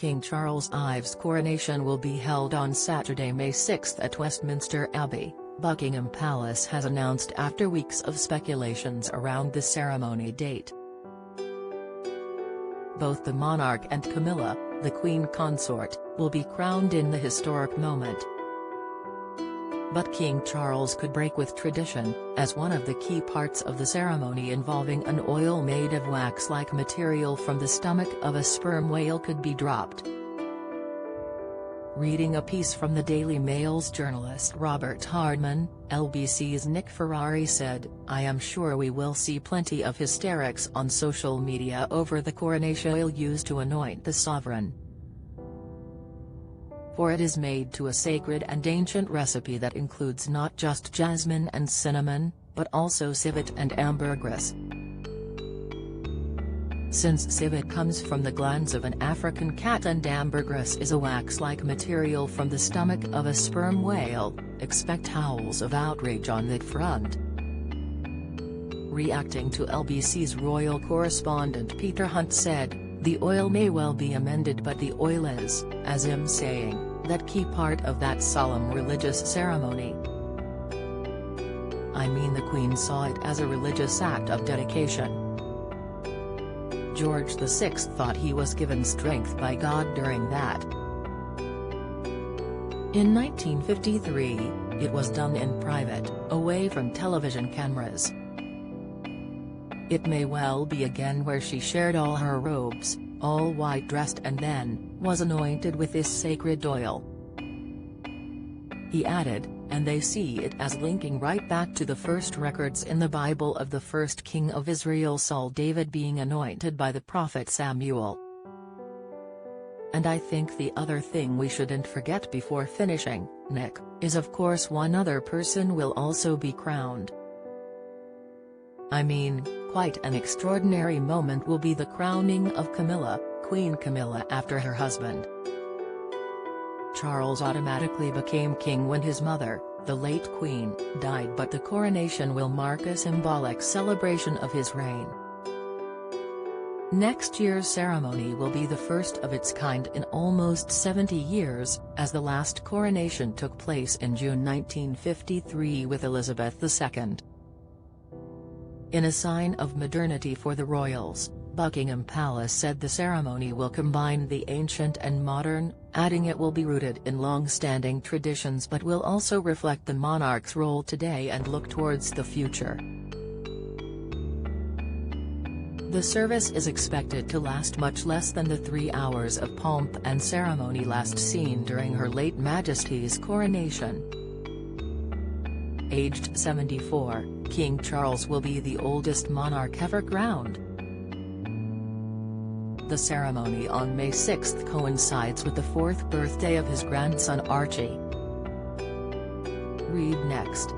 King Charles Ives' coronation will be held on Saturday, May 6 at Westminster Abbey, Buckingham Palace has announced after weeks of speculations around the ceremony date. Both the monarch and Camilla, the Queen consort, will be crowned in the historic moment. But King Charles could break with tradition, as one of the key parts of the ceremony involving an oil made of wax-like material from the stomach of a sperm whale could be dropped. Reading a piece from the Daily Mail's journalist Robert Hardman, LBC's Nick Ferrari said, "I am sure we will see plenty of hysterics on social media over the coronation oil used to anoint the sovereign. For it is made to a sacred and ancient recipe that includes not just jasmine and cinnamon, but also civet and ambergris. Since civet comes from the glands of an African cat and ambergris is a wax-like material from the stomach of a sperm whale, expect howls of outrage on that front." Reacting to LBC's royal correspondent Peter Hunt said, "The oil may well be amended, but the oil is, as I'm saying, that key part of that solemn religious ceremony. I mean, the Queen saw it as a religious act of dedication. George VI thought he was given strength by God during that. In 1953, it was done in private, away from television cameras. It may well be again where she shared all her robes, all white dressed, and then, was anointed with this sacred oil." He added, "And they see it as linking right back to the first records in the Bible of the first king of Israel, Saul David, being anointed by the prophet Samuel. And I think the other thing we shouldn't forget before finishing, Nick, is of course one other person will also be crowned. I mean, quite an extraordinary moment will be the crowning of Camilla, Queen Camilla, after her husband Charles automatically became king when his mother, the late Queen, died, but the coronation will mark a symbolic celebration of his reign. Next year's ceremony will be the first of its kind in almost 70 years, as the last coronation took place in June 1953 with Elizabeth II. In a sign of modernity for the royals, Buckingham Palace said the ceremony will combine the ancient and modern, adding it will be rooted in long-standing traditions but will also reflect the monarch's role today and look towards the future. The service is expected to last much less than the 3 hours of pomp and ceremony last seen during Her late Majesty's coronation. Aged 74, King Charles will be the oldest monarch ever crowned. The ceremony on May 6 coincides with the 4th birthday of his grandson Archie. Read next.